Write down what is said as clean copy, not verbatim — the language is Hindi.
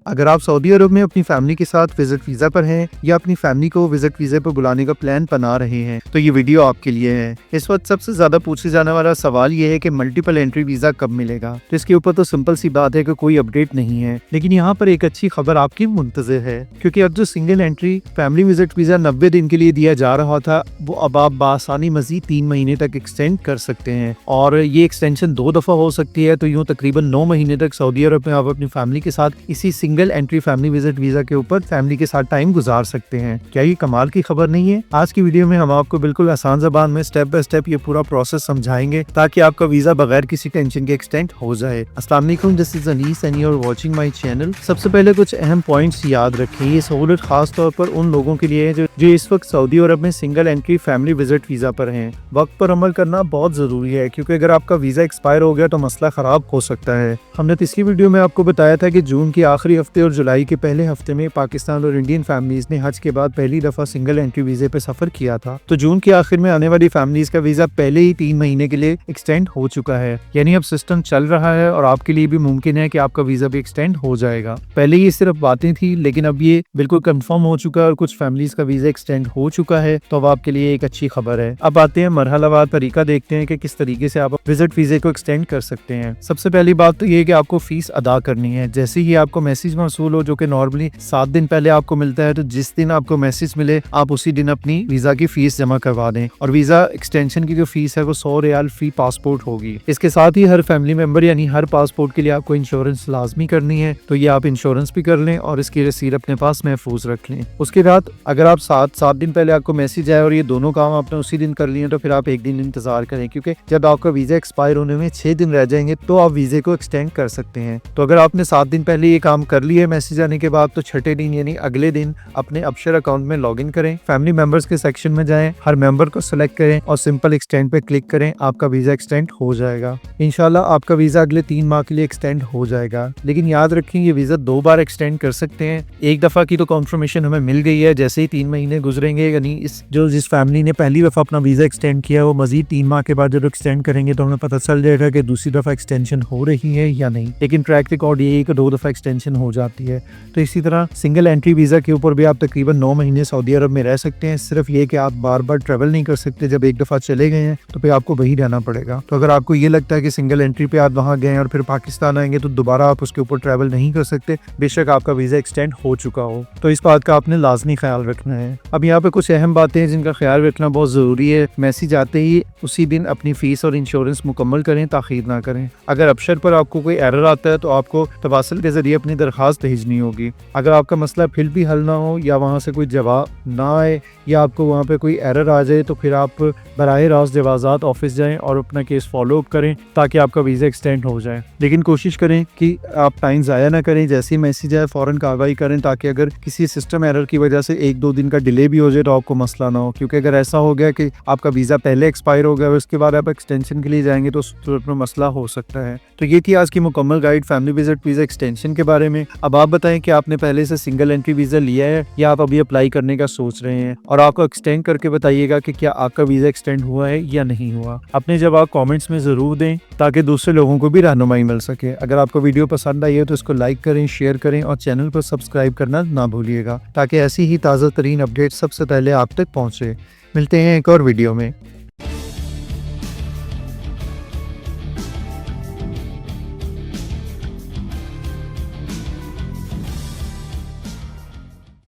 अगर आप सऊदी अरब में अपनी फैमिली के साथ विजिट वीजा पर हैं या अपनी फैमिली को विजिट वीजा पर बुलाने का प्लान बना रहे हैं तो ये वीडियो आपके लिए है। इस वक्त सबसे ज्यादा पूछे जाने वाला सवाल ये है कि मल्टीपल एंट्री वीजा कब मिलेगा। तो इसके ऊपर तो सिंपल सी बात है कि कोई अपडेट नहीं है, लेकिन यहाँ पर एक अच्छी खबर आपकी मुंतज़िर है, क्योंकि अब जो single entry family visit visa 90 दिन के लिए दिया जा रहा था वो अब आप बासानी मजीद 3 महीने तक एक्सटेंड कर सकते हैं, और ये एक्सटेंशन 2 दफा हो सकती है। तो यूँ तकरीबन 9 महीने तक सऊदी अरब में आप अपनी फैमिली के साथ इसी single entry family visit visa के ऊपर फैमिली के साथ टाइम गुजार सकते हैं। क्या ये कमाल की खबर नहीं है? आज की वीडियो में हम आपको बिल्कुल आसान ज़बान में स्टेप बाय स्टेप ये पूरा प्रोसेस समझाएंगे ताकि आपका वीजा बगैर किसी टेंशन के एक्सटेंड हो जाए। अस्सलाम वालेकुम, this is Anees and you are watching my channel. सबसे पहले कुछ अहम पॉइंट्स याद रखें। ये सहूलत खास तौर पर उन लोगों के लिए है जो इस वक्त सऊदी अरब में single entry family visit visa पर हैं। वक्त पर अमल करना बहुत जरूरी है, क्योंकि अगर आपका वीजा एक्सपायर हो गया तो मसला खराब हो सकता है। हमने पिछली वीडियो में आपको बताया था कि जून के आखिरी हफ्ते और जुलाई के पहले हफ्ते में पाकिस्तान और इंडियन फैमिलीज ने हज के बाद पहली दफा सिंगल एंट्री वीजे पे सफर किया था। तो जून के आखिर में आने वाली फैमिलीज का वीजा पहले ही 3 महीने के लिए एक्सटेंड हो चुका है, यानी अब सिस्टम चल रहा है और आपके लिए भी मुमकिन है कि आपका वीजा भी एक्सटेंड हो जाएगा। पहले ये सिर्फ बातें थी, लेकिन अब ये बिल्कुल कंफर्म हो चुका है और कुछ फैमिलीज का वीजा एक्सटेंड हो चुका है। तो अब आपके लिए एक अच्छी खबर है। अब आते हैं मरहलावार तरीका देखते हैं कि किस तरीके से आप विजिट वीजे को एक्सटेंड कर सकते हैं। सबसे पहली बात तो ये है कि आपको फीस अदा करनी है। जैसे ही आपको मैसेज मौसूल हो, जो कि नॉर्मली 7 दिन पहले आपको मिलता है, तो जिस दिन आपको मैसेज मिले आप उसी दिन अपनी वीजा की फीस जमा करवा दें। और वीजा एक्सटेंशन की जो फीस है वो 100 रियाल फी पासपोर्ट होगी। इसके साथ ही हर फैमिली मेंबर यानी हर पासपोर्ट के लिए आपको इंश्योरेंस लाजमी करनी है, तो ये आप इंश्योरेंस भी कर लें और इसकी रसीद अपने पास महफूज रख लें। उसके बाद अगर आप 7 दिन पहले आपको मैसेज आए और ये दोनों काम आपने उसी दिन कर लिए तो फिर आप एक दिन इंतजार करें, क्योंकि जब आपका वीजा एक्सपायर होने में 6 दिन रह जाएंगे तो आप वीजे को एक्सटेंड कर सकते हैं। तो अगर आपने 7 दिन पहले ये काम कर लिया मैसेज आने के बाद, तो छठे दिन यानी अगले दिन अपने अबशर अकाउंट में लॉग इन करें, फैमिली मेंबर्स के सेक्शन में जाएं, हर मेंबर को सिलेक्ट करें और सिंपल एक्सटेंड पे क्लिक करें। आपका वीजा एक्सटेंड हो जाएगा। इंशाल्लाह आपका वीजा अगले 3 माह के लिए एक्सटेंड हो जाएगा। लेकिन याद रखें, ये वीजा 2 बार एक्सटेंड कर सकते हैं। एक दफा की तो कंफर्मेशन हमें मिल गई है, जैसे ही 3 महीने गुजरेंगे, यानी जिस फैमिली ने पहली दफा अपना वीजा एक्सटेंड किया वो मजीद 3 माह के बाद जब एक्सटेंड करेंगे तो हमें पता चल जाएगा कि दूसरी दफा एक्सटेंशन हो रही है या नहीं। लेकिन ट्रैक रिकॉर्ड ये है कि 2 दफा एक्सटेंशन हो जाती है। तो इसी तरह सिंगल एंट्री वीजा के ऊपर भी आप तकरीबन 9 महीने सऊदी अरब में रह सकते हैं। सिर्फ ये कि आप बार बार ट्रेवल नहीं कर सकते। जब एक दफा चले गए हैं तो फिर आपको वही रहना पड़ेगा। तो अगर आपको ये लगता है कि सिंगल एंट्री पे आप वहाँ गए और फिर पाकिस्तान आएंगे तो दोबारा आप उसके ऊपर ट्रैवल नहीं कर सकते, बेशक आपका वीजा एक्सटेंड हो चुका हो। तो इस बात का आपने लाजमी ख्याल रखना है। अब यहाँ पे कुछ अहम बातें हैं जिनका ख्याल रखना बहुत जरूरी है। मैसेज आते ही उसी दिन अपनी फीस और इंश्योरेंस मुकम्मल करें, ताखीर ना करें। अगर अबशर पर आपको कोई एरर आता है तो आपको तवासल के जरिए अपनी दरखास्त भेजनी होगी। अगर आपका मसला फिर भी हल ना हो या वहाँ से कोई जवाब ना आए या आपको वहाँ पे कोई एरर आ जाए तो फिर आप बराह रास्त जवाजात ऑफिस जाएं और अपना केस फॉलो अप करें ताकि आपका वीज़ा एक्सटेंड हो जाए। लेकिन कोशिश करें कि आप टाइम ज़ाया ना करें। जैसे ही मैसेज आए फ़ौरन कार्रवाई करें, ताकि अगर किसी सिस्टम एरर की वजह से 1-2 दिन का डिले भी हो जाए तो आपको मसला ना हो। क्योंकि अगर ऐसा हो गया कि आपका वीज़ा पहले एक्सपायर हो गया और उसके बाद आप एक्सटेंशन के लिए जाएंगे तो उस सूरत में मसला हो सकता है। तो ये थी आज की मुकम्मल guide family visit visa extension के बारे में। अब आप बताएं कि आपने पहले से सिंगल एंट्री वीज़ा लिया है या आप अभी अप्लाई करने का सोच रहे हैं, और आपको एक्सटेंड करके बताइएगा कि क्या आपका वीज़ा एक्सटेंड हुआ है या नहीं हुआ। अपने जवाब कमेंट्स में ज़रूर दें ताकि दूसरे लोगों को भी रहनुमाई मिल सके। अगर आपको वीडियो पसंद आई है तो इसको लाइक करें, शेयर करें और चैनल पर सब्सक्राइब करना ना भूलिएगा, ताकि ऐसी ही ताज़ा तरीन अपडेट सबसे पहले आप तक पहुँचे। मिलते हैं एक और वीडियो में।